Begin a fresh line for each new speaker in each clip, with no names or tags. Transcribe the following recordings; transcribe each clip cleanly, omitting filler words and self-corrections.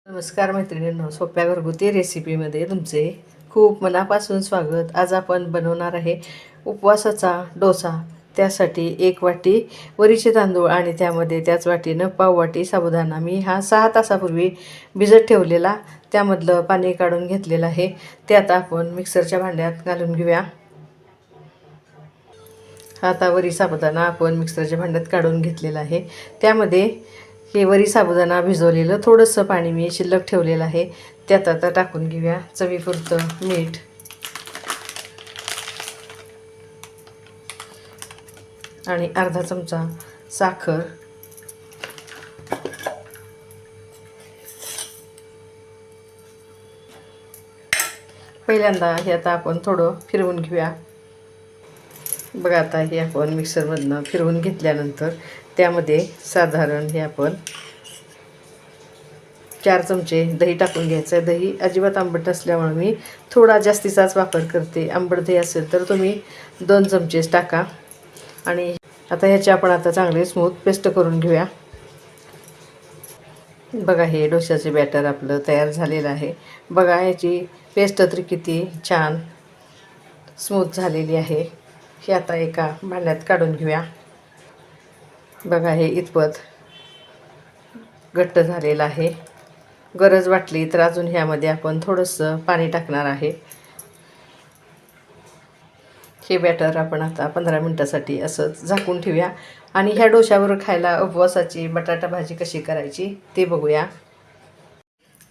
नमस्कार मैत्रिणींनो, सोप्या घरगुती रेसिपीमध्ये तुमचे खूप मनापासून स्वागत. आज आपण बनवणार आहे उपवासाचा डोसा. त्यासाठी 1 वाटी वरीचे तांदूळ आणि त्यामध्ये त्याच वाटीनं पाव वाटी साबुदाणा. मी हा 6 तासापूर्वी भिजत ठेवलेला, त्यामधलं पाणी काढून घेतलेलं आहे. ते आता आपण मिक्सरच्या भांड्यात घालून घेऊया. हा आता वरी साबुदाणा आपण मिक्सरच्या भांड्यात काढून घेतलेला आहे. त्यामध्ये हे वरी साबुदाणा भिजवलेलं थोडंसं पाणी मी शिल्लक ठेवलेलं आहे. त्यात आता टाकून घेऊया चवीपुरतं मीठ आणि अर्धा चमचा साखर. पहिल्यांदा हे आता आपण थोडं फिरवून घेऊया. बघा, आता हे आपण मिक्सरमधनं फिरवून घेतल्यानंतर त्यामध्ये साधारण हे आपण 4 चमचे दही टाकून घ्यायचं आहे. दही अजिबात आंबट असल्यामुळे मी थोडा जास्तीचाच वापर करते. आंबट दही असेल तर तुम्ही 2 चमचेच टाका. आणि आता ह्याची आपण आता चांगले स्मूथ पेस्ट करून घेऊया. बघा, हे डोश्याचे बॅटर आपलं तयार झालेलं आहे. बघा, ह्याची पेस्ट तर किती छान स्मूथ झालेली आहे. हे आता एका भांड्यात काढून घेऊया. बघा, हे इतपत घट्ट झालेलं आहे. गरज वाटली तर अजून ह्यामध्ये आपण थोडंसं पाणी टाकणार आहे. हे बॅटर आपण आता 15 मिनिटासाठी असंच झाकून ठेवूया. आणि ह्या डोश्यावर खायला उपवासाची बटाटा भाजी कशी करायची ते बघूया.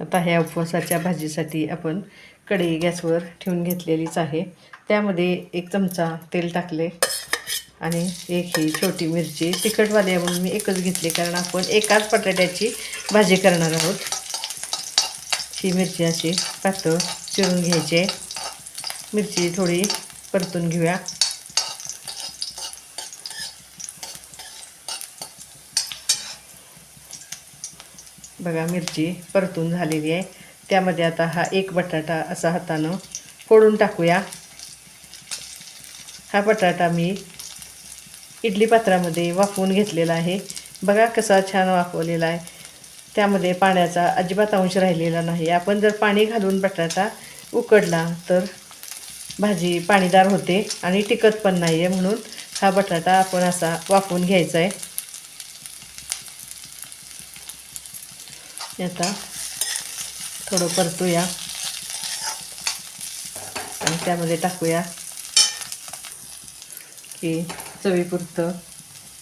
आता ह्या उपवासाच्या भाजीसाठी आपण कढई गॅसवर ठेवून घेतलेलीच आहे. त्यामध्ये 1 चमचा तेल टाकले आणि एक ही छोटी मिरची. तिखटवाली आहे म्हणून मी एकच घेतली, कारण आपण एकाच बटाट्याची भाजी करणार आहोत. ही मिरची अशी पातळ चिरून घ्यायची आहे. मिरची थोडी परतून घेऊया. बघा, मिरची परतून झालेली आहे. त्यामध्ये आता हा 1 बटाटा असा हातानं फोडून टाकूया. हा बटाटा मी इडली पात्रामध्ये वाफवून घेतलेला आहे. बघा कसा छान वाफवलेला आहे. त्यामध्ये पाण्याचा अजिबात अंश राहिलेला नाही. आपण जर पाणी घालून बटाटा उकडला तर भाजी पाणीदार होते आणि टिकत पण नाही आहे. म्हणून हा बटाटा आपण असा वाफवून घ्यायचा आहे. आता थोडं परतूया आणि त्यामध्ये टाकूया की चवीपुरतं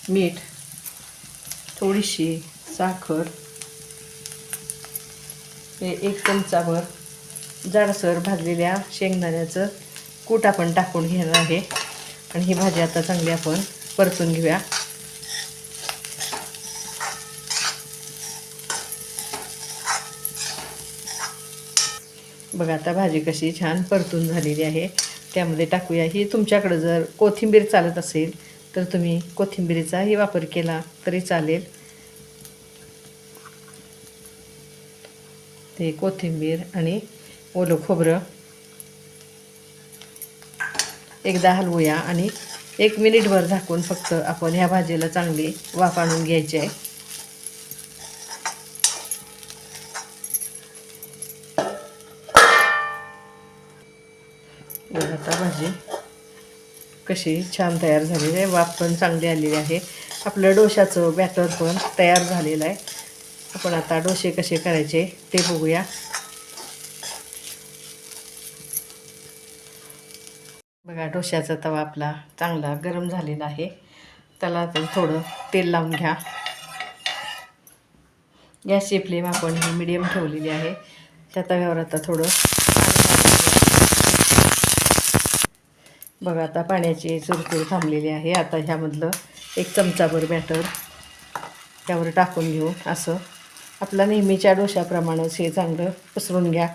मीठ, थोडीशी साखर, हे 1 चमचाभर जाडसर भाजलेल्या शेंगदाण्याचं कूट आपण टाकून घेणार आहे. आणि ही भाजी आता चांगली आपण परतून घेऊया. बघा, आता भाजी कशी छान परतून झालेली आहे. त्यामध्ये टाकूया ही, तुमच्याकडे जर कोथिंबीर चालत असेल तर तुम्ही कोथिंबीरीचाही वापर केला तरी चालेल. ते कोथिंबीर आणि ओलं खोबरं एकदा हलवूया आणि 1 मिनिटभर झाकून फक्त आपण ह्या भाजीला चांगली वाफ आणून घ्यायची आहे. बघा, आता भाजी कशी छान तयार झालेली आहे. वाफ पण चांगली आलेली आहे. आपलं डोशाचं बॅटर पण तयार झालेलं आहे. आपण आता डोसे कसे करायचे ते बघूया. बघा, डोश्याचा तवा आपला चांगला गरम झालेला आहे. त्याला आता थोडं तेल लावून घ्या. गॅसची फ्लेम आपण ही मीडियम ठेवलेली आहे. त्या तव्यावर आता थोडं बघा, आता पाण्याची चुरचूर थांबलेली आहे. आता ह्यामधलं 1 चमचाभर बॅटर त्यावर टाकून घेऊ. असं आपला नेहमीच्या डोशाप्रमाणेच हे चांगलं पसरून घ्या.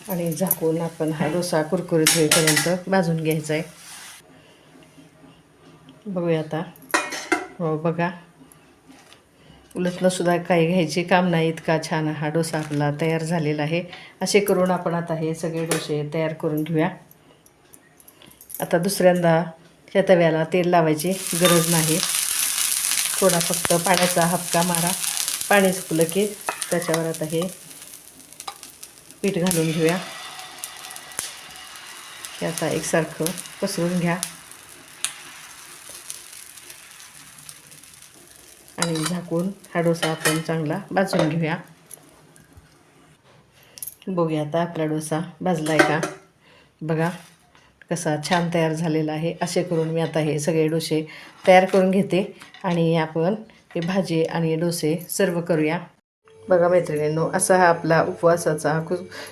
आणि झाकून आपण हा डोसा कुरकुरीत होईपर्यंत भाजून घ्यायचा आहे. बघूया आता. हो, बघा, उलटणंसुद्धा काही घ्यायचे काम नाही, इतका छान हा डोसा आपला तयार झालेला आहे. असे करून आपण आता हे सगळे डोसे तयार करून घेऊया. आता दुसऱ्यांदा ह्या तव्याला तेल लावायची गरज नाही. थोडा फक्त पाण्याचा हबका मारा. पाणी सुकलं की त्याच्यावर आता हे पीठ घालून घेऊया. हे आता एकसारखं पसरून घ्या आणि झाकून हा डोसा आपण चांगला भाजून घेऊया. बघूया आता आपला डोसा भाजला आहे का. बघा कसा छान तयार झालेला आहे. असे करून मी आता हे सगळे डोसे तयार करून घेते आणि आपण हे भाजी आणि डोसे सर्व करूया. बघा मैत्रिणींनो, असा हा आपला उपवासाचा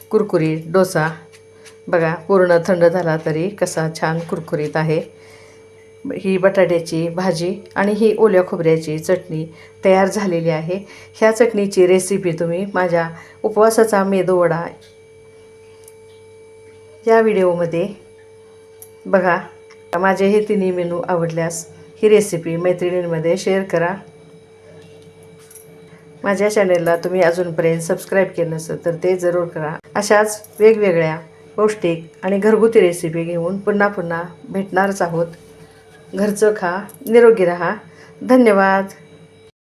कुरकुरीत डोसा बघा पूर्ण थंड झाला तरी कसा छान कुरकुरीत आहे. ही बटाट्याची भाजी आणि ही ओल्या खोबऱ्याची चटणी तयार झालेली आहे. ह्या चटणीची रेसिपी तुम्ही माझ्या उपवासाचा मेदूवडा या व्हिडिओमध्ये बघा. माझे हे तिन्ही मेनू आवडल्यास ही रेसिपी मैत्रिणींमध्ये शेअर करा. माझ्या चॅनेलला तुम्ही अजूनपर्यंत सबस्क्राईब केलं नसेल तर ते जरूर करा. अशाच वेगवेगळ्या पौष्टिक आणि घरगुती रेसिपी घेऊन पुन्हा पुन्हा भेटणारच आहोत. घरचं खा, निरोगी राहा. धन्यवाद.